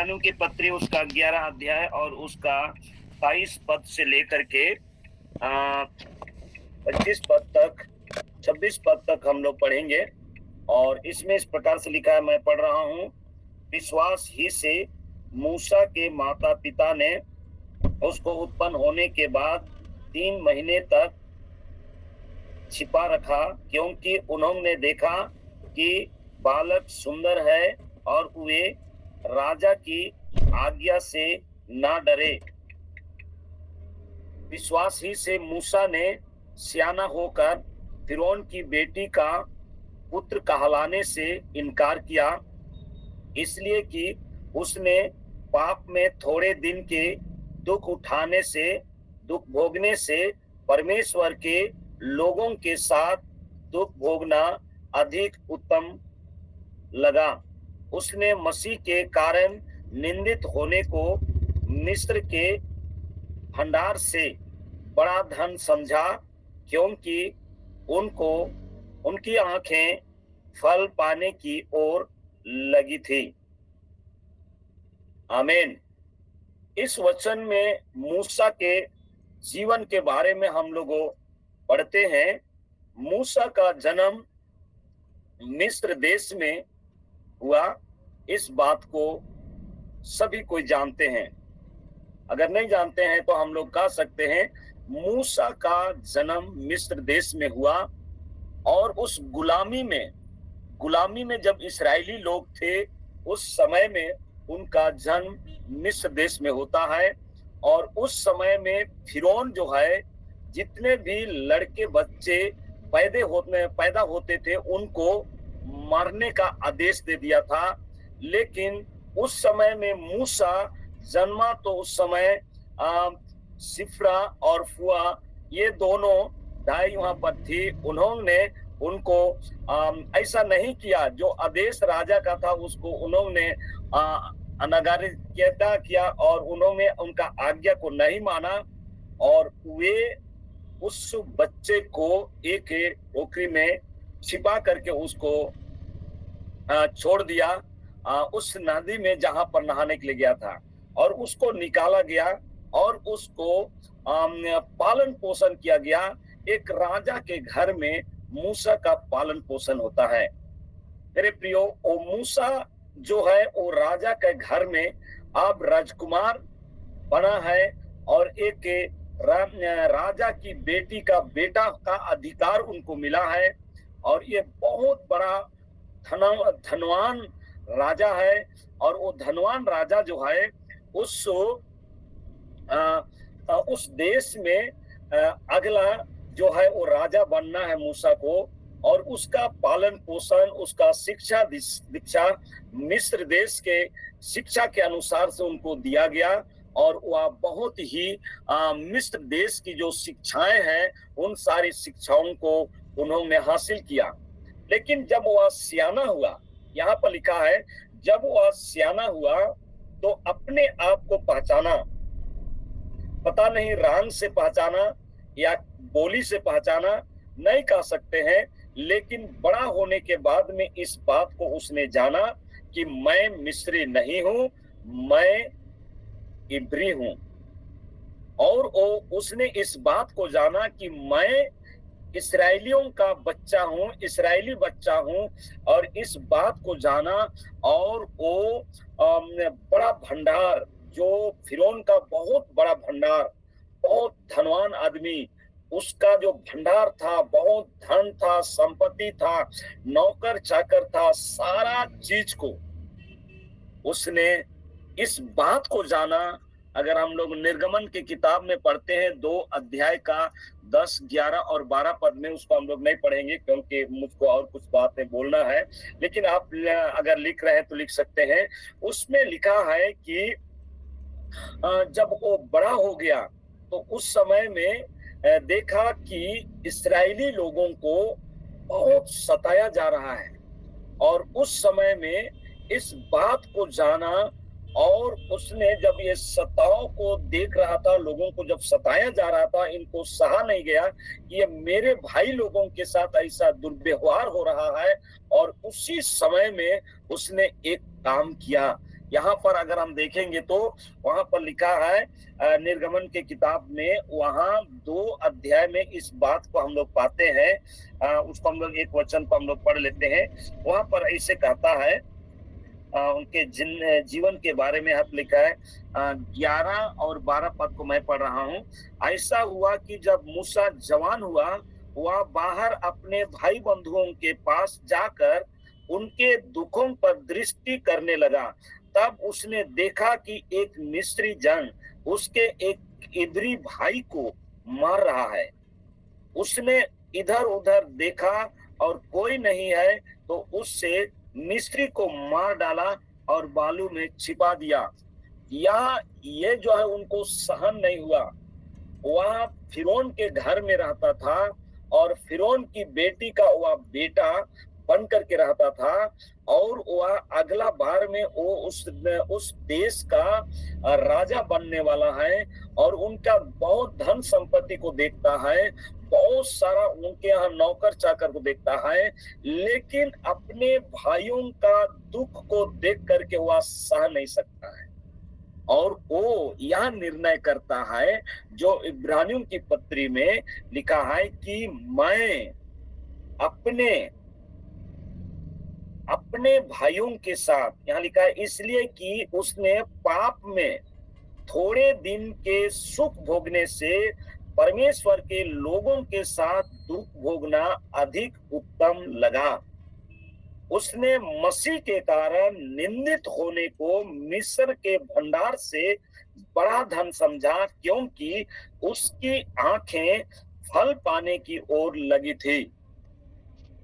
इब्रानियों की पत्री उसका 11 अध्याय और उसका 22 पद से लेकर के 25 पद तक 26 पद तक हम लोग पढ़ेंगे। और इसमें इस प्रकार से लिखा है, मैं पढ़ रहा हूं। विश्वास ही से मूसा के माता पिता ने उसको उत्पन्न होने के बाद 3 महीने तक छिपा रखा, क्योंकि उन्होंने देखा कि बालक सुंदर है और वे राजा की आज्ञा से ना डरे। विश्वास ही से मूसा ने सियाना होकर फिरौन की बेटी का पुत्र कहलाने से इनकार किया, इसलिए कि उसने पाप में थोड़े दिन के दुख भोगने से परमेश्वर के लोगों के साथ दुख भोगना अधिक उत्तम लगा। उसने मसीह के कारण निंदित होने को मिस्र के भंडार से बड़ा धन समझा, क्योंकि उनकी आंखें फल पाने की ओर लगी थी। आमीन। इस वचन में मूसा के जीवन के बारे में हम लोग पढ़ते हैं। मूसा का जन्म मिस्र देश में हुआ, इस बात को सभी कोई जानते हैं। अगर नहीं जानते हैं तो हम लोग कह सकते हैं मूसा का जन्म मिस्र देश में हुआ। और उस गुलामी में जब इस्राएली लोग थे, उस समय में उनका जन्म मिस्र देश में होता है। और उस समय में फिरौन जो है, जितने भी लड़के बच्चे पैदा होते थे उनको मारने का आदेश दे दिया था। लेकिन उस समय में मूसा जन्मा तो उस समय सिफ्रा और फुआ ये दोनों भाई वहां पर थी। उन्होंने उनको ऐसा नहीं किया, जो आदेश राजा का था उसको उन्होंने अनागारिता किया और उन्होंने उनका आज्ञा को नहीं माना। और वे उस बच्चे को एक टोकरी में छिपा करके उसको छोड़ दिया उस नदी में जहां पर नहाने के लिए गया था। और उसको निकाला गया और उसको पालन पोषण किया गया। एक राजा के घर में मूसा का पालन पोषण होता है। मेरे प्रियो, वो मूसा जो है वो राजा के घर में अब राजकुमार बना है और एक राजा की बेटी का बेटा का अधिकार उनको मिला है। और ये बहुत बड़ा धनवान राजा है। और वो धनवान राजा जो है उस देश में अगला जो है वो राजा बनना है मूसा को। और उसका पालन पोषण, उसका शिक्षा दीक्षा मिस्र देश के शिक्षा के अनुसार से उनको दिया गया। और वह बहुत ही मिस्र देश की जो शिक्षाएं हैं उन सारी शिक्षाओं को उन्होंने हासिल किया। लेकिन जब वह सियाना हुआ, यहाँ पर लिखा है जब वह सियाना हुआ तो अपने आप को पहचाना, पता नहीं रंग से पहचाना या बोली से पहचाना नहीं कह सकते हैं। लेकिन बड़ा होने के बाद में इस बात को उसने जाना कि मैं मिस्री नहीं हूं, मैं इब्री हूं। और उसने इस बात को जाना कि मैं इस्राएलियों का बच्चा हूं, इस्राएली बच्चा हूं। और इस बात को जाना। और वो बड़ा भंडार, जो फिरौन का बहुत बड़ा भंडार, बहुत धनवान आदमी, उसका जो भंडार था, बहुत धन था, संपत्ति था, नौकर चाकर था, सारा चीज को उसने इस बात को जाना। अगर हम लोग निर्गमन की किताब में पढ़ते हैं 2 अध्याय का 10, 11 और 12 पद में, उसको हम लोग नहीं पढ़ेंगे क्योंकि मुझको और कुछ बातें बोलना है। लेकिन आप अगर लिख रहे हैं तो लिख सकते हैं। उसमें लिखा है कि जब वो बड़ा हो गया तो उस समय में देखा कि इस्राएली लोगों को बहुत सताया जा रहा है। और उस समय में इस बात को जाना। और उसने जब ये सताव को देख रहा था, लोगों को जब सताया जा रहा था, इनको सहा नहीं गया कि ये मेरे भाई लोगों के साथ ऐसा दुर्व्यवहार हो रहा है। और उसी समय में उसने एक काम किया। यहाँ पर अगर हम देखेंगे तो वहां पर लिखा है निर्गमन के किताब में, वहां 2 अध्याय में इस बात को हम लोग पाते हैं। उसको हम लोग एक वचन को हम लोग पढ़ लेते हैं। वहां पर ऐसे कहता है, उनके जीवन के बारे में हत लिखा है। 11 और 12 पद को मैं पढ़ रहा हूँ। ऐसा हुआ कि जब मूसा जवान हुआ, वह बाहर अपने भाई बंधुओं के पास जाकर उनके दुखों पर दृष्टि करने लगा। तब उसने देखा कि एक मिस्री जन उसके एक इब्री भाई को मार रहा है। उसने इधर उधर देखा और कोई नहीं है, तो उससे मिस्री को मार डाला और बालू में छिपा दिया। यहाँ ये जो है उनको सहन नहीं हुआ। वह फिरौन के घर में रहता था और फिरौन की बेटी का वह बेटा बन करके रहता था, और वह अगला बार में वो उस देश का राजा बनने वाला है, और उनका बहुत धन संपत्ति को देखता है, बहुत सारा उनके यहाँ नौकर चाकर को देखता है, लेकिन अपने भाइयों का दुख को देख करके वह सह नहीं सकता है। और वो यह निर्णय करता है जो इब्रानियों की पत्री में लिखा है कि मैं अपने भाइयों के साथ, यहाँ लिखा है इसलिए कि उसने पाप में थोड़े दिन के सुख भोगने से परमेश्वर के लोगों के साथ दुख भोगना अधिक उत्तम लगा। उसने मसीह के कारण निंदित होने को मिस्र के भंडार से बड़ा धन समझा, क्योंकि उसकी आंखें फल पाने की ओर लगी थी।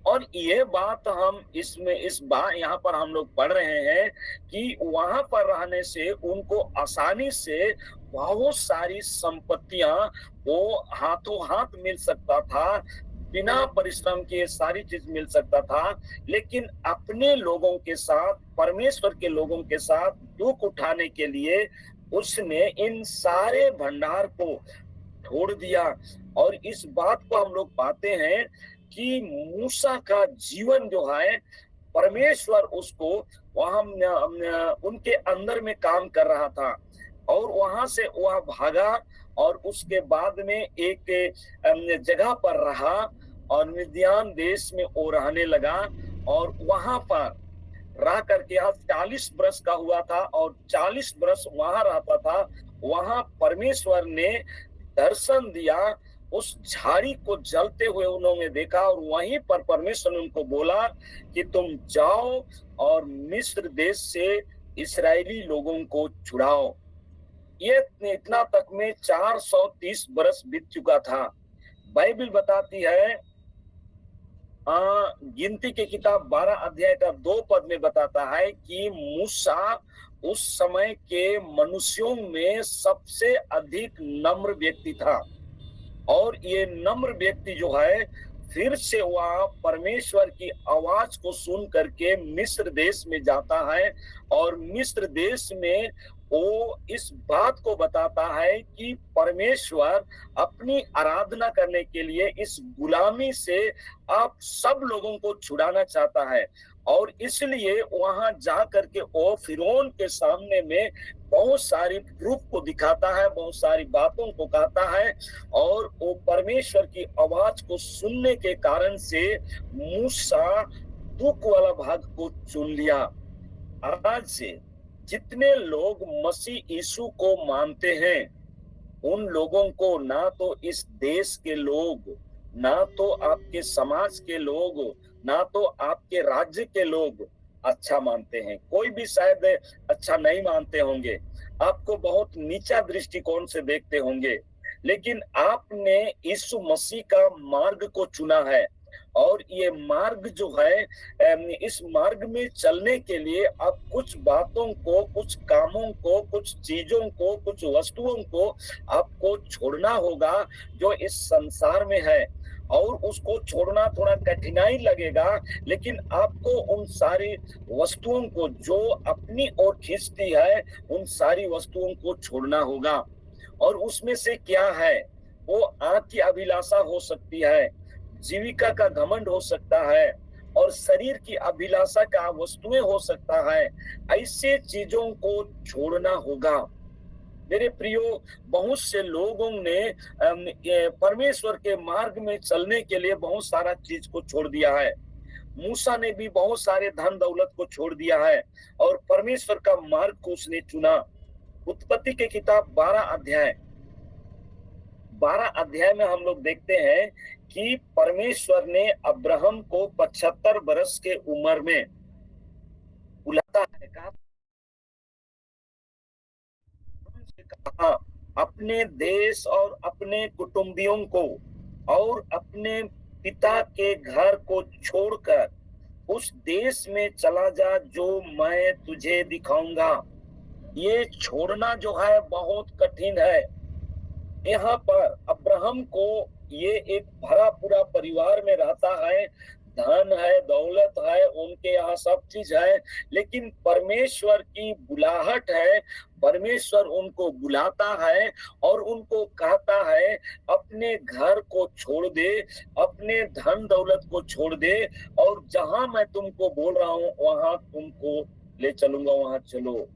और ये बात हम यहाँ पर हम लोग पढ़ रहे हैं कि वहां पर रहने से उनको आसानी से बहुत सारी संपत्तियां वो हाथों हाथ मिल सकता था, बिना परिश्रम के सारी चीज मिल सकता था, लेकिन अपने लोगों के साथ, परमेश्वर के लोगों के साथ दुख उठाने के लिए उसने इन सारे भंडार को छोड़ दिया। और इस बात को हम लोग पाते हैं कि मूसा का जीवन जो है, परमेश्वर उसको वहां उनके अंदर में काम कर रहा था, और वहां से वह भागा और उसके बाद में एक जगह पर रहा और मिद्यान देश में वो रहने लगा। और वहां पर रह करके 40 वर्ष का हुआ था और 40 वर्ष वहां रहता था। वहां परमेश्वर ने दर्शन दिया, उस झाड़ी को जलते हुए उन्होंने देखा, और वहीं पर परमेश्वर ने उनको बोला कि तुम जाओ और मिस्र देश से इस्राएली लोगों को छुड़ाओ। ये इतना तक में 430 बरस बीत चुका था। बाइबल बताती है, गिनती की किताब 12 अध्याय का 2 पद में बताता है कि मूसा उस समय के मनुष्यों में सबसे अधिक नम्र व्यक्ति था। और ये नम्र व्यक्ति जो है, फिर से वह परमेश्वर की आवाज को सुन करके मिस्र देश में जाता है, और मिस्र देश में वो इस बात को बताता है कि परमेश्वर अपनी आराधना करने के लिए इस गुलामी से आप सब लोगों को छुड़ाना चाहता है। और इसलिए वहां जा करके वो फिरौन के सामने में बहुत सारी प्रूफ को दिखाता है, बहुत सारी बातों को कहता है, और वो परमेश्वर की आवाज को सुनने के कारण से मूसा दुख वाला भाग को चुन लिया। आज से जितने लोग मसीह यीशु को मानते हैं, उन लोगों को ना तो इस देश के लोग, ना तो आपके समाज के लोग, ना तो आपके राज्य के लोग अच्छा मानते हैं। कोई भी शायद अच्छा नहीं मानते होंगे, आपको बहुत नीचा दृष्टिकोण से देखते होंगे, लेकिन आपने यीशु मसीह का मार्ग को चुना है। और ये मार्ग जो है, इस मार्ग में चलने के लिए आप कुछ बातों को, कुछ कामों को, कुछ चीजों को, कुछ वस्तुओं को आपको छोड़ना होगा जो इस संसार में है। और उसको छोड़ना थोड़ा कठिनाई लगेगा, लेकिन आपको उन सारी वस्तुओं को जो अपनी ओर खींचती है, उन सारी वस्तुओं को छोड़ना होगा। और उसमें से क्या है? वो आंख की अभिलाषा हो सकती है, जीविका का घमंड हो सकता है, और शरीर की अभिलाषा का वस्तुएं हो सकता है, ऐसे चीजों को छोड़ना होगा। मेरे प्रियो, बहुत से लोगों ने परमेश्वर के मार्ग में चलने के लिए बहुत सारा चीज को छोड़ दिया है। मूसा ने भी बहुत सारे धन दौलत को छोड़ दिया है और परमेश्वर का मार्ग को उसने चुना। उत्पत्ति के किताब 12 अध्याय में हम लोग देखते हैं कि परमेश्वर ने अब्राहम को 75 वर्ष के उम्र में बुलाता है, कहा अपने देश और अपने कुटुंबियों को और अपने पिता के घर को छोड़कर उस देश में चला जा जो मैं तुझे दिखाऊंगा। ये छोड़ना जो है बहुत कठिन है। यहाँ पर अब्राहम को ये एक भरा पूरा परिवार में रहता है, धन है, दौलत है, उनके यहाँ सब चीज है, लेकिन परमेश्वर की बुलाहट है। परमेश्वर उनको बुलाता है और उनको कहता है अपने घर को छोड़ दे, अपने धन दौलत को छोड़ दे और जहां मैं तुमको बोल रहा हूं वहां तुमको ले चलूंगा, वहां चलो।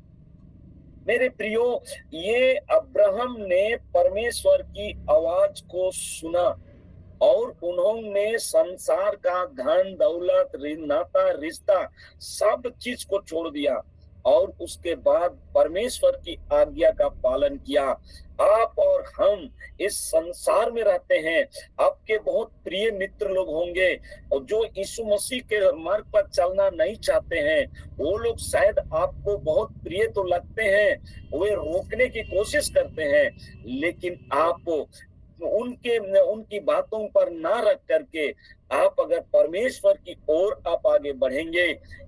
मेरे प्रियो, ये अब्राहम ने परमेश्वर की आवाज को सुना और उन्होंने संसार का धन दौलत, नाता रिश्ता सब चीज को छोड़ दिया और उसके बाद परमेश्वर की आज्ञा का पालन किया। आप और हम इस संसार में रहते हैं, आपके बहुत प्रिय मित्र लोग होंगे और जो यीशु मसीह के मार्ग पर चलना नहीं चाहते हैं, वो लोग शायद आपको बहुत प्रिय तो लगते हैं, वे रोकने की कोशिश करते हैं, लेकिन आप उनकी बातों पर ना रख करके आप अगर परमेश्वर की ओर आप आगे बढ़ेंगे,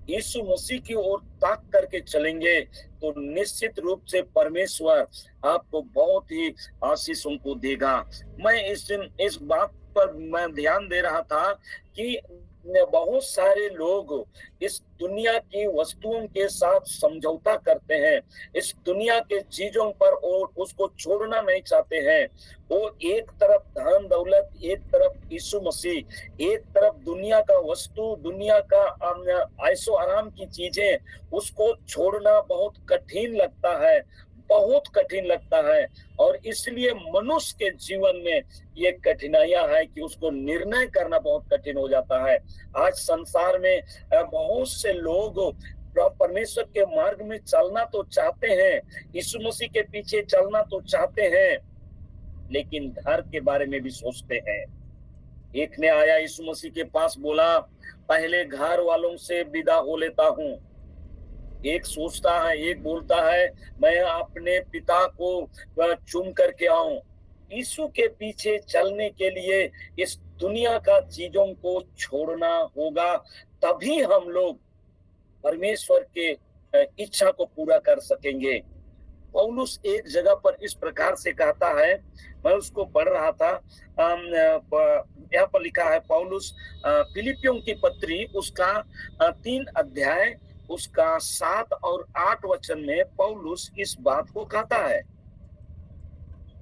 यीशु मसीह की ओर ताक करके चलेंगे, तो निश्चित रूप से परमेश्वर आपको बहुत ही आशीषों को देगा। मैं इस बात पर मैं ध्यान दे रहा था कि बहुत सारे लोग इस दुनिया की वस्तुओं के साथ समझौता करते हैं, इस दुनिया के चीजों पर और उसको छोड़ना नहीं चाहते हैं। वो एक तरफ धन दौलत, एक तरफ यीशु मसीह, एक तरफ दुनिया का वस्तु, दुनिया का ऐशो आराम की चीजें, उसको छोड़ना बहुत कठिन लगता है, बहुत कठिन लगता है। और इसलिए मनुष्य के जीवन में ये कठिनाइयां है कि उसको निर्णय करना बहुत कठिन हो जाता है। आज संसार में बहुत से लोग परमेश्वर के मार्ग में चलना तो चाहते हैं, यीशु मसीह के पीछे चलना तो चाहते हैं, लेकिन घर के बारे में भी सोचते हैं। एक ने आया यीशु मसीह के पास, बोला पहले घर वालों से विदा हो लेता हूँ। एक सोचता है, एक बोलता है मैं अपने पिता को चूम करके आऊं। यीशु के पीछे चलने के लिए इस दुनिया का चीजों को छोड़ना होगा, तभी हम लोग परमेश्वर के इच्छा को पूरा कर सकेंगे। पौलुस एक जगह पर इस प्रकार से कहता है, मैं उसको पढ़ रहा था, यहाँ पर लिखा है, पौलुस फिलिपियों की पत्री उसका 3 अध्याय उसका 7 और 8 वचन में पौलुस इस बात को कहता है।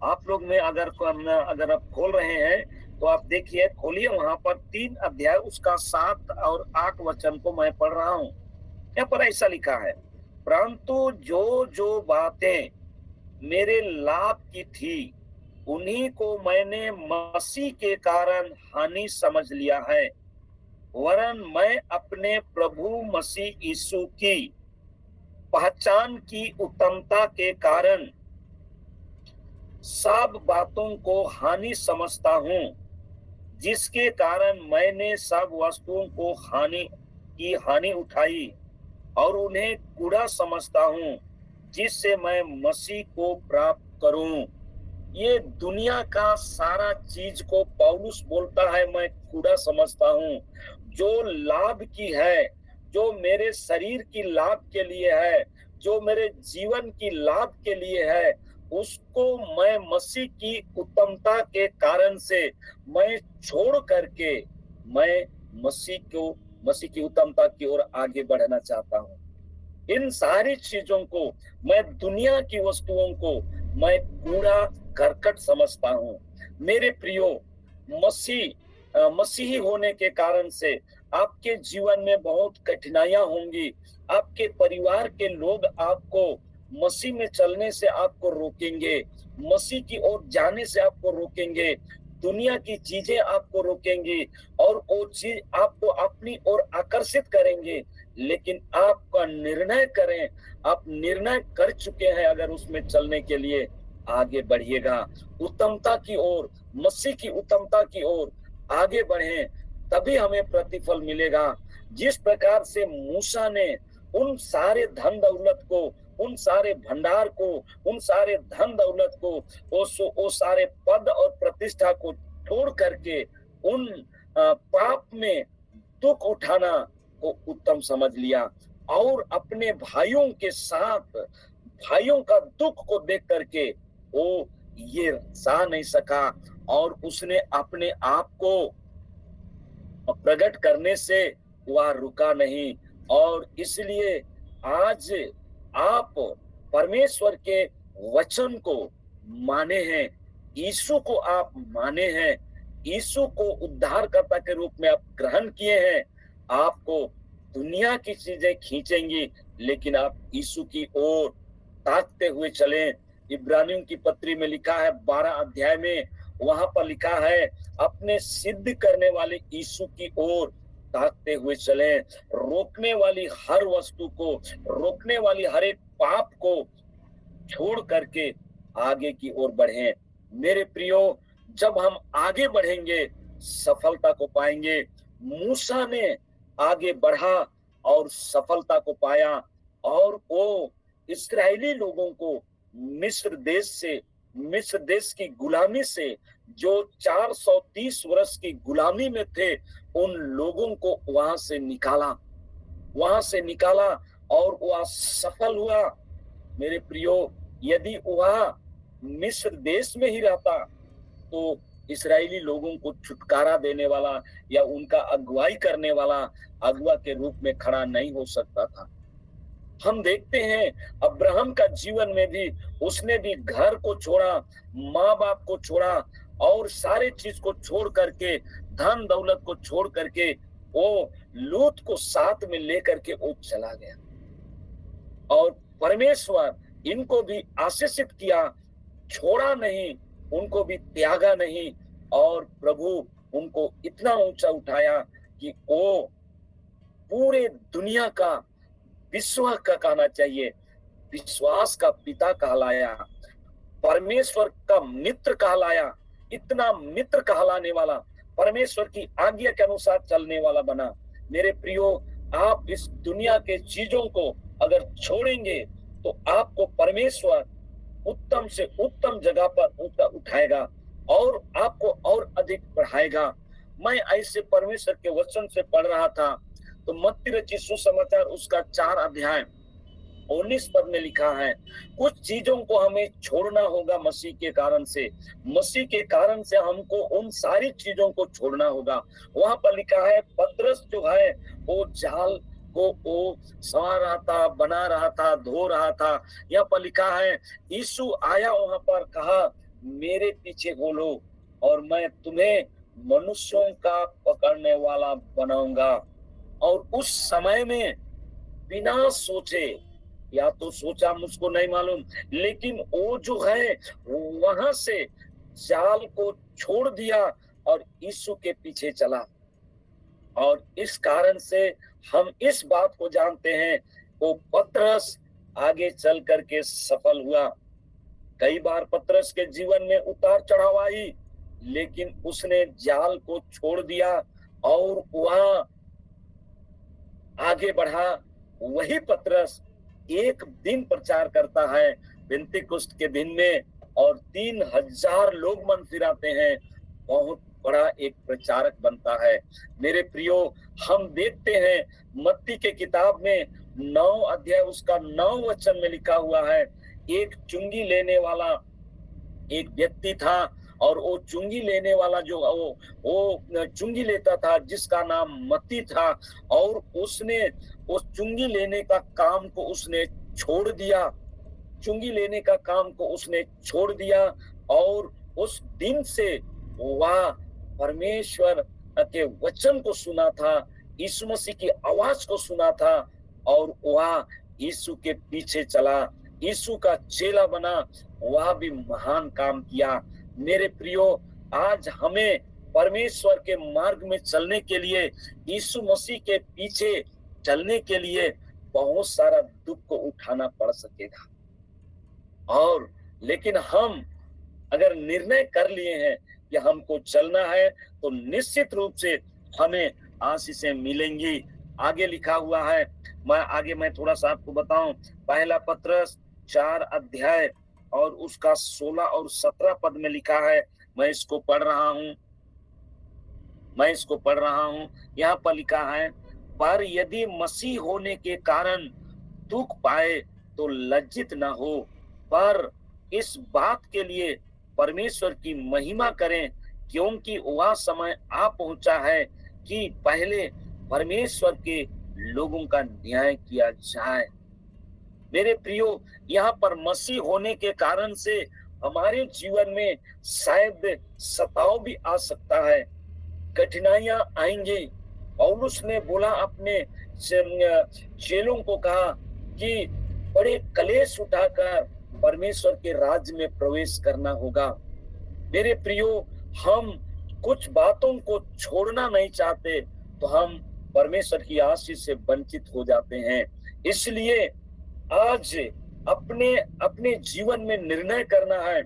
आप लोग में अगर आप खोल रहे हैं तो आप देखिए, खोलिए वहां पर 3 अध्याय उसका 7 और 8 वचन को मैं पढ़ रहा हूं। यहाँ पर ऐसा लिखा है, परंतु जो जो बातें मेरे लाभ की थी उन्हीं को मैंने मसीह के कारण हानि समझ लिया है, वरन मैं अपने प्रभु मसीह यीशु की पहचान की उत्तमता के कारण सब बातों को हानि समझता हूँ, जिसके कारण मैंने सब वस्तुओं को हानि उठाई और उन्हें कूड़ा समझता हूँ, जिससे मैं मसीह को प्राप्त करूं। ये दुनिया का सारा चीज को पौलुस बोलता है मैं कूड़ा समझता हूँ। जो लाभ की है, जो मेरे शरीर की लाभ के लिए है, जो मेरे जीवन की लाभ के लिए है, उसको मैं मसीह की उत्तमता के कारण से मैं छोड़ करके मैं मसीह की उत्तमता की ओर आगे बढ़ना चाहता हूँ। इन सारी चीजों को, मैं दुनिया की वस्तुओं को मैं कूड़ा करकट समझता हूँ। मेरे प्रियो, मसीही होने के कारण से आपके जीवन में बहुत कठिनाइयां होंगी। आपके परिवार के लोग आपको मसीह में चलने से आपको रोकेंगे, मसीह की ओर जाने से आपको रोकेंगे, दुनिया की चीजें आपको रोकेंगी और वो चीज आपको अपनी ओर आकर्षित करेंगे। लेकिन आपका निर्णय करें, आप निर्णय कर चुके हैं अगर उसमें चलने के लिए, आगे बढ़िएगा उत्तमता की ओर, मसीह की उत्तमता की ओर आगे बढ़ें, तभी हमें प्रतिफल मिलेगा। जिस प्रकार से मूसा ने उन सारे धन दौलत को, उन सारे भंडार को, उन सारे धन दौलत को, वो सारे पद और प्रतिष्ठा को छोड़ करके उन पाप में दुख उठाना को उत्तम समझ लिया और अपने भाइयों के साथ भाइयों का दुख को देख करके वो ये सह नहीं सका और उसने अपने आप को प्रकट करने से वह रुका नहीं। और इसलिए आज आप परमेश्वर के वचन को माने हैं, यीशु को आप माने हैं, यीशु को उद्धारकर्ता के रूप में आप ग्रहण किए हैं। आपको दुनिया की चीजें खींचेंगी, लेकिन आप यीशु की ओर ताकते हुए चलें। इब्रानियों की पत्री में लिखा है 12 अध्याय में, वहां पर लिखा है अपने सिद्ध करने वाले यीशु की ओर ताकते हुए चलें। रोकने वाली हर वस्तु को, रोकने वाली हर एक पाप को छोड़ करके आगे की ओर बढ़ें। मेरे प्रियो, जब हम आगे बढ़ेंगे सफलता को पाएंगे। मूसा ने आगे बढ़ा और सफलता को पाया और वो इस्राएली लोगों को मिस्र देश की गुलामी से, जो 430 वर्ष की गुलामी में थे, उन लोगों को वहां से निकाला और वह सफल हुआ। मेरे प्रियो, यदि वह मिस्र देश में ही रहता तो इस्राएली लोगों को छुटकारा देने वाला या उनका अगुवाई करने वाला अगुवा के रूप में खड़ा नहीं हो सकता था। हम देखते हैं अब्राहम का जीवन में भी, उसने भी घर को छोड़ा, माँ बाप को छोड़ा और सारे चीज को छोड़ करके, धन दौलत को छोड़ करके वो लूत को साथ में लेकर के वो चला गया। और परमेश्वर इनको भी आशीषित किया, छोड़ा नहीं, उनको भी त्यागा नहीं। और प्रभु उनको इतना ऊंचा उठाया कि वो पूरे दुनिया का, विश्व का कहना चाहिए, विश्वास का पिता कहलाया, परमेश्वर का मित्र कहलाया। इतना मित्र कहलाने वाला, परमेश्वर की आज्ञा के अनुसार चलने वाला बना। मेरे प्रियो, आप इस दुनिया के चीजों को अगर छोड़ेंगे तो आपको परमेश्वर उत्तम से उत्तम जगह पर उठाएगा और आपको और अधिक बढ़ाएगा। मैं ऐसे परमेश्वर के वचन से पढ़ रहा था तो मत्ती रचित सुसमाचार उसका 4 अध्याय 19 पद में लिखा है, कुछ चीजों को हमें छोड़ना होगा मसीह के कारण से। मसीह के कारण से हमको उन सारी चीजों को छोड़ना होगा। वहां पर लिखा है, पतरस जो है वो जाल को वो संवार रहा था, बना रहा था, धो रहा था। यहाँ पर लिखा है, यीशु आया, वहां पर कहा, मेरे पीछे बोलो और मैं तुम्हें मनुष्यों का पकड़ने वाला बनाऊंगा। और उस समय में बिना सोचे, या तो सोचा मुझको नहीं मालूम, लेकिन वो जो है वहां से जाल को छोड़ दिया और यीशु के पीछे चला। और इस कारण से हम इस बात को जानते हैं, वो पतरस आगे चल करके सफल हुआ। कई बार पतरस के जीवन में उतार चढ़ाव आई, लेकिन उसने जाल को छोड़ दिया और वहां आगे बढ़ा। वही पतरस एक दिन प्रचार करता है पेंतीकोस्त के दिन में और 3000 लोग मन फिराते हैं, बहुत बड़ा एक प्रचारक बनता है। मेरे प्रियो, हम देखते हैं मत्ती के किताब में 9 अध्याय उसका 9 वचन में लिखा हुआ है, एक चुंगी लेने वाला एक व्यक्ति था और वो चुंगी लेने वाला जो वो चुंगी लेता था जिसका नाम मत्ती था, और उसने उस चुंगी लेने का काम को उसने छोड़ दिया, चुंगी लेने का काम को उसने छोड़ दिया। और उस दिन से वह परमेश्वर के वचन को सुना था यीशु मसीह की आवाज को सुना था और वह यीशु के पीछे चला, यीशु का चेला बना, वह भी महान काम किया। मेरे प्रियो, आज हमें परमेश्वर के मार्ग में चलने के लिए, यीशु मसीह के पीछे चलने के लिए बहुत सारा दुख को उठाना पड़ सकेगा। और लेकिन हम अगर निर्णय कर लिए हैं कि हमको चलना है, तो निश्चित रूप से हमें आशीषें मिलेंगी। आगे लिखा हुआ है, मैं थोड़ा सा आपको बताऊं, पहला पत्रस 4 अध्याय और उसका 16 और 17 पद में लिखा है। मैं इसको पढ़ रहा हूं। यहाँ पर लिखा है, पर यदि मसीह होने के कारण दुख पाए तो लज्जित न हो, पर इस बात के लिए परमेश्वर की महिमा करें, क्योंकि वह समय आ पहुंचा है कि पहले परमेश्वर के लोगों का न्याय किया जाए। मेरे प्रियो, यहाँ पर मसीह होने के कारण से हमारे जीवन में शायद सताव भी आ सकता है, कठिनाइयां आएंगी। पौलुस ने बोला, अपने चेलों को कहा कि बड़े कलेश उठाकर परमेश्वर के राज्य में प्रवेश करना होगा। मेरे प्रियो, हम कुछ बातों को छोड़ना नहीं चाहते तो हम परमेश्वर की आशीष से वंचित हो जाते हैं। इसलिए आज अपने जीवन में निर्णय करना है,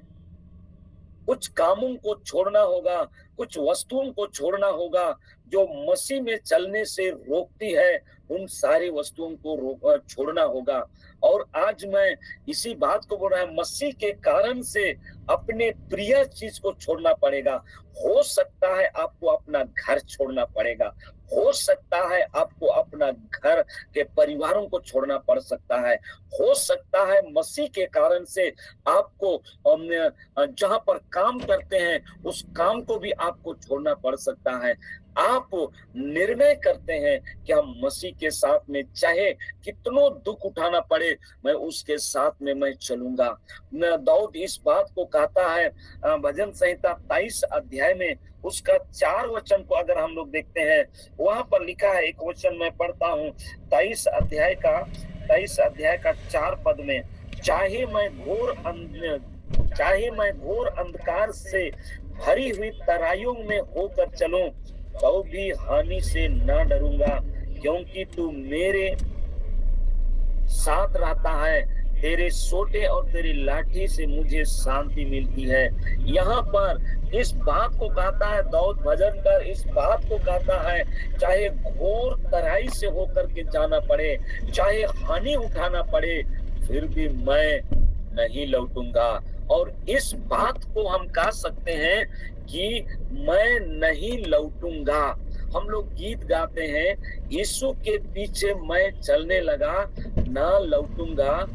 कुछ कामों को छोड़ना होगा, कुछ वस्तुओं को छोड़ना होगा जो मसीह में चलने से रोकती है। उन सारी वस्तुओं को छोड़ना होगा। और आज मैं इसी बात को बोल रहा है, मसीह के कारण से अपने प्रिय चीज को छोड़ना पड़ेगा। हो सकता है आपको अपना घर छोड़ना पड़ेगा, हो सकता है आपको अपना घर के परिवारों को छोड़ना पड़ सकता है, हो सकता है मसीह के कारण से आपको जहां पर काम करते हैं उस काम को भी आपको छोड़ना पड़ सकता है। आप निर्णय करते हैं कि हम मसीह के साथ में, चाहे कितनों दुख उठाना पड़े, मैं उसके साथ में मैं चलूंगा। दाऊद इस बात को कहता है, भजन संहिता 23 अध्याय में उसका 4 वचन को अगर हम लोग देखते हैं, वहां पर लिखा है, एक वचन मैं पढ़ता हूँ, 23 अध्याय का 4 पद में, चाहे मैं घोर अंधकार से भरी हुई तराइयों में होकर चलूं, तो भी हानि से न डरूंगा, क्योंकि तू मेरे साथ रहता है, तेरे सोटे और तेरी लाठी से मुझे शांति मिलती है। यहाँ पर इस बात को कहता है दाऊद भजनकर, इस बात को कहता है, चाहे घोर तराई से होकर के जाना पड़े, चाहे हानि उठाना पड़े, फिर भी मैं नहीं लौटूंगा। और इस बात को हम कह सकते हैं कि मैं नहीं लौटूंगा। हम लोग गीत गाते हैं, यीशु के पीछे मैं चलने लगा, ना लौटूंगा।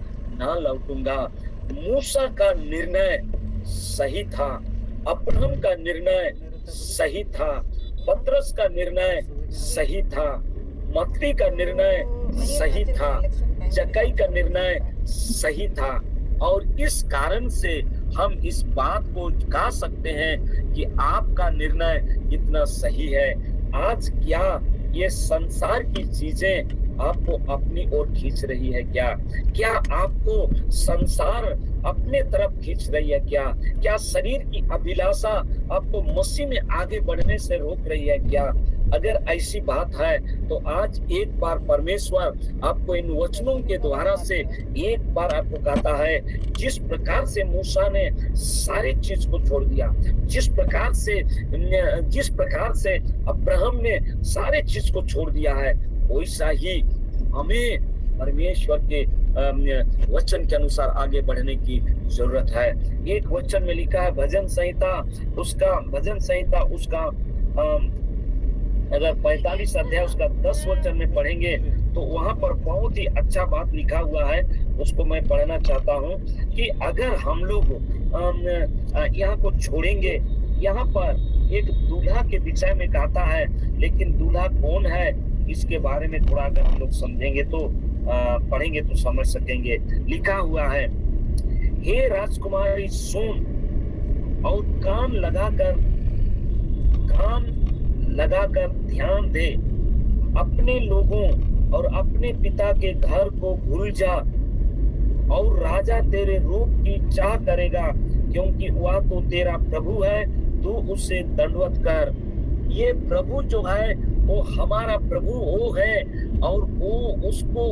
मूसा का निर्णय सही था, अब्राहम का निर्णय सही था, पतरस का निर्णय सही था, मत्ती का निर्णय सही था, जक्कई का निर्णय सही था। और इस कारण से हम इस बात को कह सकते हैं कि आपका निर्णय कितना सही है। आज क्या ये संसार की चीजें आपको अपनी ओर खींच रही है? क्या आपको संसार अपने तरफ खींच रही है? क्या शरीर की अभिलाषा आपको मसीह में आगे बढ़ने से रोक रही है? क्या अगर ऐसी बात है तो आज एक बार परमेश्वर आपको इन वचनों के द्वारा से एक बार आपको कहता है, जिस प्रकार से मूसा ने सारी चीज को छोड़ दिया, जिस प्रकार से अब्राहम ने सारे चीज को छोड़ दिया है, वैसा ही हमें परमेश्वर के वचन के अनुसार आगे बढ़ने की जरूरत है। एक वचन में लिखा है, भजन संहिता उसका अगर 45 अध्याय उसका 10 वचन में पढ़ेंगे तो वहां पर बहुत ही अच्छा बात लिखा हुआ है, उसको मैं पढ़ना चाहता हूँ कि अगर हम लोग यहाँ को छोड़ेंगे, यहाँ पर एक दूल्हा के विषय में कहता है, लेकिन दूल्हा कौन है इसके बारे में थोड़ा अगर हम लोग समझेंगे तो पढ़ेंगे तो समझ सकेंगे। लिखा हुआ है, हे राजकुमारी सुन और कान लगाकर ध्यान दे, अपने लोगों और अपने पिता के घर को भूल जा, और राजा तेरे रूप की चाह करेगा, क्योंकि वह तो तेरा प्रभु है, तू उसे दंडवत कर। ये प्रभु जो है वो हमारा प्रभु वो है, और वो उसको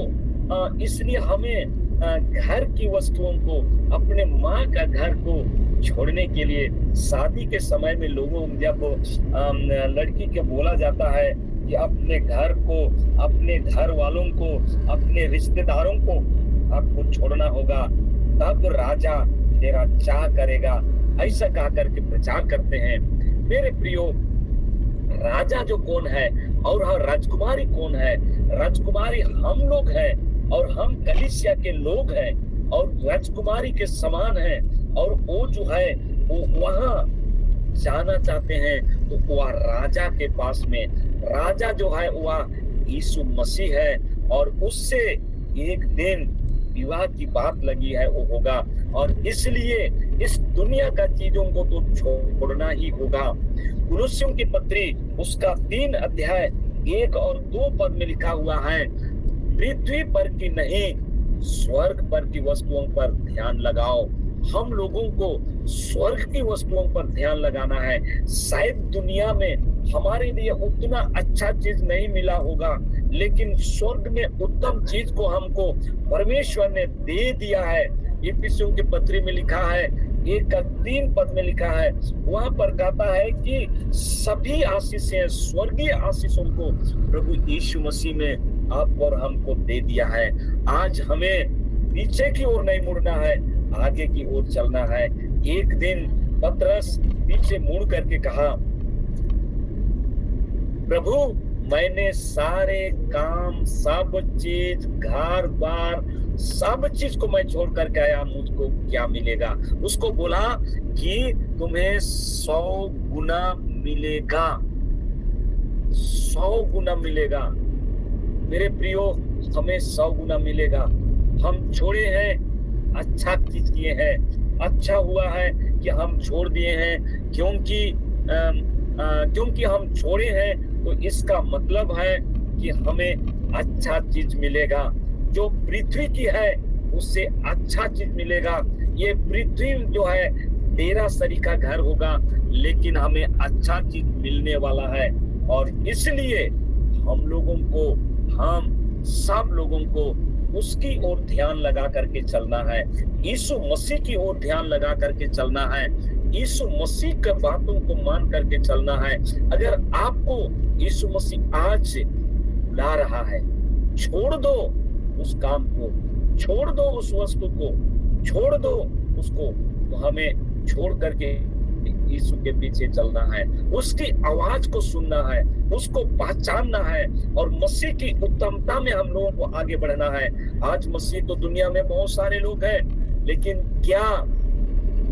इसलिए हमें घर की वस्तुओं को, अपने माँ का घर को छोड़ने के लिए, शादी के समय में लोगों जब लड़की के बोला जाता है कि अपने घर को, अपने घर वालों को, अपने रिश्तेदारों को आपको छोड़ना होगा, तब राजा तेरा चाह करेगा, ऐसा कहा करके प्रचार करते हैं। मेरे प्रियो, राजा जो कौन है और राजकुमारी कौन है? राजकुमारी हम लोग हैं, और हम कलीसिया के लोग हैं, और राजकुमारी के समान हैं, और वो जो है वो वहां जाना चाहते हैं तो वह राजा के पास में। राजा जो है वह यीशु मसीह है, और उससे एक दिन विवाह की बात लगी है वो होगा, और इसलिए इस दुनिया का चीजों को तो छोड़ना ही होगा। कुलुस्सियों की पत्री उसका 3 अध्याय 1 और 2 पद में लिखा हुआ है, पृथ्वी पर की नहीं, स्वर्ग पर की वस्तुओं पर ध्यान लगाओ। हम लोगों को स्वर्ग की वस्तुओं पर ध्यान लगाना है। शायद दुनिया में हमारे लिए उतना अच्छा चीज नहीं मिला होगा, लेकिन स्वर्ग में उत्तम चीज को हमको परमेश्वर ने दे दिया है। इफिसियों की पत्री में लिखा है, 1:3 पद में लिखा है, वहां पर कहता है कि सभी आशीषें, स्वर्गीय आशीषों को प्रभु यीशु मसीह में आप और हमको दे दिया है। आज हमें पीछे की ओर नहीं मुड़ना है, आगे की ओर चलना है। एक दिन पतरस पीछे मुड़ करके कहा, प्रभु मैंने सारे काम, सब चीज, घर बार, सब चीज को मैं छोड़ करके आया, मुझको क्या मिलेगा? उसको बोला कि तुम्हें 100 गुना मिलेगा, 100 गुना मिलेगा। मेरे प्रियो, हमें 100 गुना मिलेगा। हम छोड़े हैं, अच्छा चीज किए हैं, अच्छा हुआ है कि हम छोड़ दिए हैं, क्योंकि हम छोड़े हैं तो इसका मतलब है कि हमें अच्छा चीज मिलेगा। जो पृथ्वी की है उससे अच्छा चीज मिलेगा। ये पृथ्वी जो है तेरा शरीर का घर होगा, लेकिन हमें अच्छा चीज मिलने वाला है। और इसलिए हम लोगों को, हम सब लोगों को उसकी ओर ध्यान लगा करके चलना है, यीशु मसीह की ओर ध्यान लगा करके चलना है, यीशु मसीह के बातों को मान करके चलना है। अगर आपको यीशु मसीह आज बुला रहा है, छोड़ दो उस काम को, छोड़ दो उस वस्तु को, छोड़ दो उसको, तो हमें छोड़ करके यीशु के पीछे चलना है, उसकी आवाज को सुनना है, उसको पहचानना है, और मसीह की उत्तमता में हम लोगों को आगे बढ़ना है। आज मसीह तो दुनिया में बहुत सारे लोग हैं, लेकिन क्या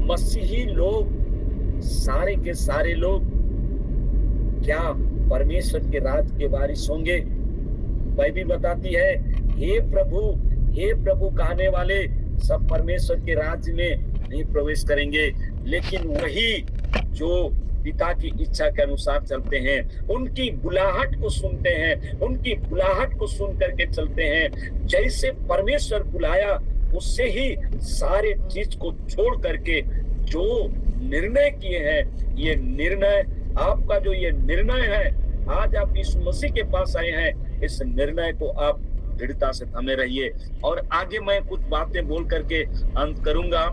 मसीही लोग, सारे के सारे लोग क्या परमेश्वर के राज के वारिस होंगे? बाइबल बताती है, हे प्रभु कहने वाले सब परमेश्वर के राज्य में नहीं प्रवेश करेंगे, लेकिन वही जो पिता की इच्छा के अनुसार चलते हैं, उनकी बुलाहट को सुनते हैं, उनकी बुलाहट को सुन करके चलते हैं। जैसे परमेश्वर बुलाया, उससे ही सारे चीज को छोड़ करके जो निर्णय किए हैं, ये निर्णय आपका जो ये निर्णय है, आज आप यीशु मसीह के पास आए हैं, इस निर्णय को आप दृढ़ता से थमे रहिए। और आगे मैं कुछ बातें बोल करके अंत करूंगा।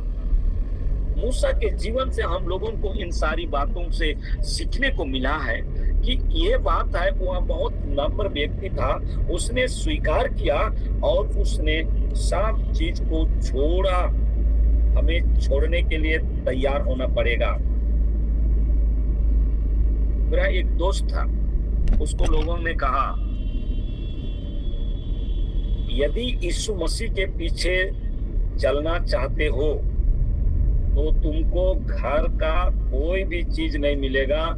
मूसा के जीवन से हम लोगों को इन सारी बातों से सीखने को मिला है कि ये बात है, वह बहुत नम्र व्यक्ति था, उसने स्वीकार किया और उसने सब चीज को छोड़ा। हमें छोड़ने के लिए तैयार होना पड़ेगा। मेरा एक दोस्त था, उसको लोगों ने कहा, यदि यीशु मसीह के पीछे चलना चाहते हो तो तुमको घर का कोई भी चीज नहीं मिलेगा,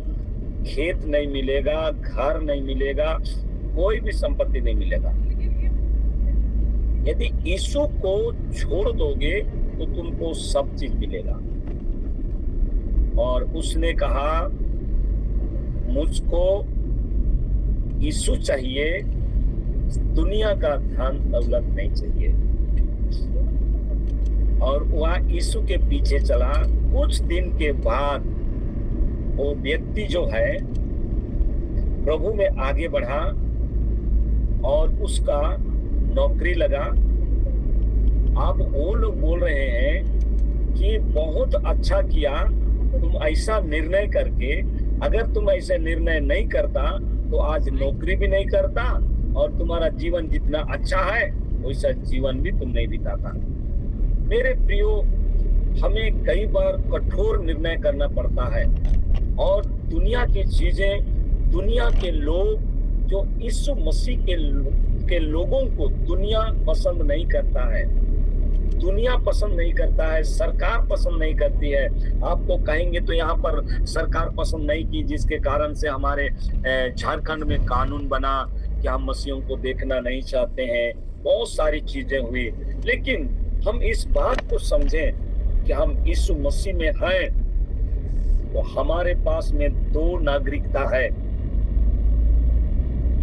खेत नहीं मिलेगा, घर नहीं मिलेगा, कोई भी संपत्ति नहीं मिलेगा। यदि यीशु को छोड़ दोगे तो तुमको सब चीज मिलेगा। और उसने कहा, मुझको यीशु चाहिए, दुनिया का धन दौलत नहीं चाहिए। और वह यीशु के पीछे चला। कुछ दिन के बाद वो व्यक्ति जो है प्रभु में आगे बढ़ा और उसका नौकरी लगा। अब वो लोग बोल रहे हैं कि बहुत अच्छा किया तुम ऐसा निर्णय करके, अगर तुम ऐसे निर्णय नहीं करता तो आज नौकरी भी नहीं करता और तुम्हारा जीवन जितना अच्छा है वैसा जीवन भी तुम नहीं बिताता। मेरे प्रियो, हमें कई बार कठोर निर्णय करना पड़ता है और दुनिया की चीजें, दुनिया के लोग, जो यीशु मसीह के लोगों को दुनिया पसंद नहीं करता है, दुनिया पसंद नहीं करता है, सरकार पसंद नहीं करती है। आपको कहेंगे तो यहाँ पर सरकार पसंद नहीं की, जिसके कारण से हमारे झारखंड में कानून बना कि हम मसीहों को देखना नहीं चाहते हैं, बहुत सारी चीजें हुई। लेकिन हम इस बात को समझें कि हम यीशु मसीह में हैं, तो हमारे पास में दो नागरिकता है।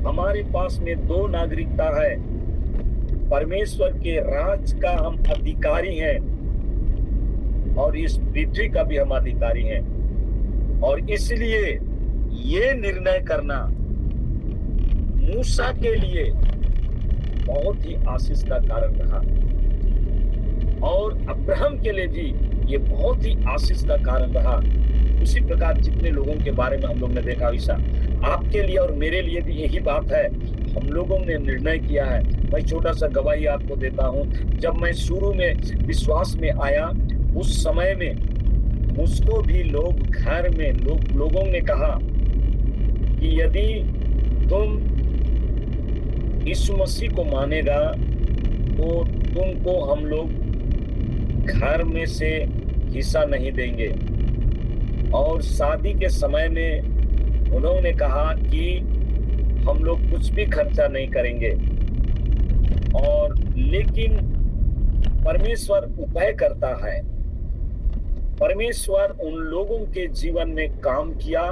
हमारे पास में दो नागरिकता है। परमेश्वर के राज का हम अधिकारी हैं और इस पृथ्वी का भी हम अधिकारी हैं। और इसलिए ये निर्णय करना मूसा के लिए बहुत ही आशीष का कारण रहा और अब्राहम के लिए भी ये बहुत ही आशीष का कारण रहा। उसी प्रकार जितने लोगों के बारे में हम लोग ने देखा, वैसा आपके लिए और मेरे लिए भी यही बात है। हम लोगों ने निर्णय किया है। मैं छोटा सा गवाही आपको देता हूँ। जब मैं शुरू में विश्वास में आया, उस समय में मुझको भी लोग घर में लोगों ने कहा कि यदि तुम यीशु मसीह को मानेगा तो तुमको हम लोग घर में से हिस्सा नहीं देंगे। और शादी के समय में उन्होंने कहा कि हम लोग कुछ भी खर्चा नहीं करेंगे। और लेकिन परमेश्वर उपाय करता है। परमेश्वर उन लोगों के जीवन में काम किया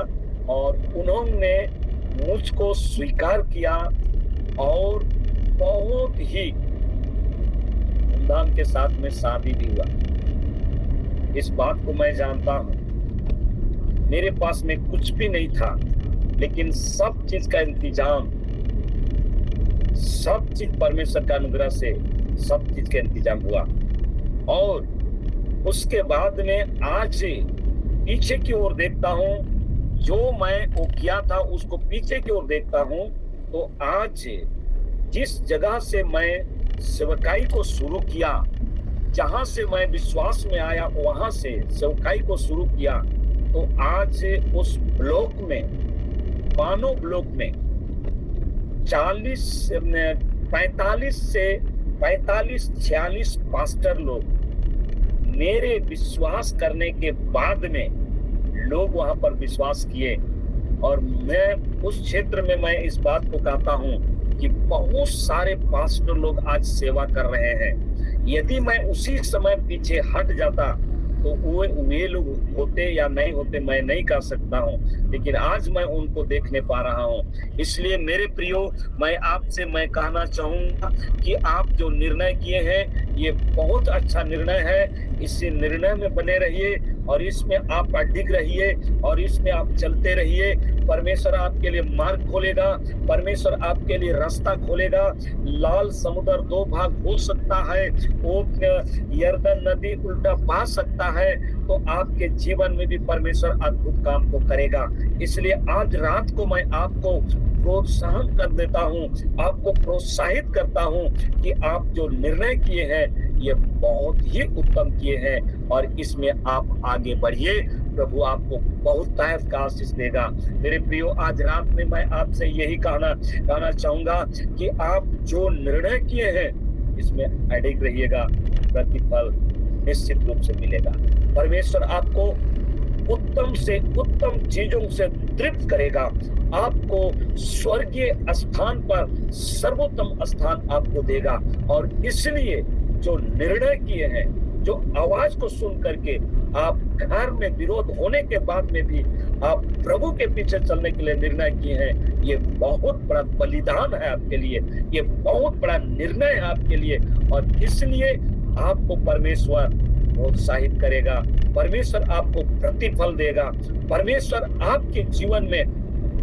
और उन्होंने मुझको स्वीकार किया और बहुत ही धूमधाम के साथ में शादी भी हुआ। इस बात को मैं जानता हूं। मेरे पास में कुछ भी नहीं था, लेकिन सब चीज का इंतजाम, सब चीज परमेश्वर का अनुग्रह से सब चीज का इंतजाम हुआ। और उसके बाद में आज पीछे की ओर देखता हूं, जो मैं वो किया था उसको पीछे की ओर देखता हूं, तो आज जिस जगह से मैं सेवकाई को शुरू किया, जहां से मैं विश्वास में आया, वहां से सेवकाई को शुरू किया, तो आज उस ब्लॉक में, पानो ब्लॉक में 45-46 पास्टर लोग मेरे विश्वास करने के बाद में लोग वहां पर विश्वास किए। और मैं उस क्षेत्र में मैं इस बात को कहता हूं कि बहुत सारे पास्टर लोग आज सेवा कर रहे हैं। यदि मैं उसी समय पीछे हट जाता तो वे लोग होते या नहीं होते मैं नहीं कह सकता हूं, लेकिन आज मैं उनको देखने पा रहा हूं। इसलिए मेरे प्रियो, मैं कहना चाहूंगा कि आप जो निर्णय किए हैं ये बहुत अच्छा निर्णय है। इस निर्णय में बने रहिए और इसमें आप अडिग रहिए और इसमें आप चलते रहिए। परमेश्वर आपके लिए मार्ग खोलेगा, परमेश्वर आपके लिए रास्ता खोलेगा। लाल समुद्र दो भाग हो सकता है, वो यरदन नदी उल्टा बह सकता है, तो आपके जीवन में भी परमेश्वर अद्भुत काम को करेगा। इसलिए आज रात को मैं आपको प्रोत्साहन कर देता हूं, आपको प्रोत्साहित करता हूं कि आप जो निर्णय किए हैं ये बहुत ही उत्तम किए हैं और इसमें आप आगे बढ़िए। प्रभु आपको बहुत ताकत का आशीष देगा। मेरे प्रियो, आज रात में मैं आपसे यही कहना चाहूंगा कि आप जो निर्णय किए हैं इसमें अडिग रहिएगा, प्रतिफल निश्चित रूप से मिलेगा। परमेश्वर आपको उत्तम से उत्तम चीजों से तृप्त करेगा, आपको स्वर्गीय स्थान पर सर्वोत्तम स्थान आपको देगा। और इसलिए जो निर्णय किए हैं जो आवाज को सुन करके आप घर में विरोध होने के बाद में भी आप प्रभु के पीछे चलने के लिए निर्णय किए हैं, ये बहुत बड़ा बलिदान है आपके लिए, ये बहुत बड़ा निर्णय है आपके लिए। और इसलिए आपको परमेश्वर प्रोत्साहित करेगा, परमेश्वर आपको प्रतिफल देगा, परमेश्वर आपके जीवन में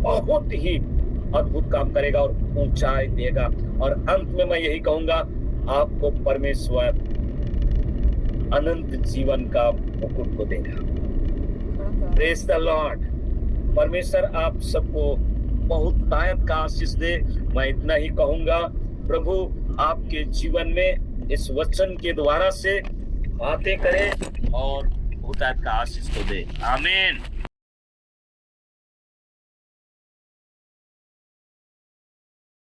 बहुत ही अद्भुत काम करेगा और ऊंचाई देगा। और अंत में मैं यही कहूंगा, आपको परमेश्वर अनंत जीवन का मुकुट को देगा। Praise the Lord. परमेश्वर आप सबको बहुत ताकत का आशीष दे। मैं इतना ही कहूंगा, प्रभु आपके जीवन में इस वचन के द्वारा से बातें करे और बहुत का आशीष को दे। आमीन।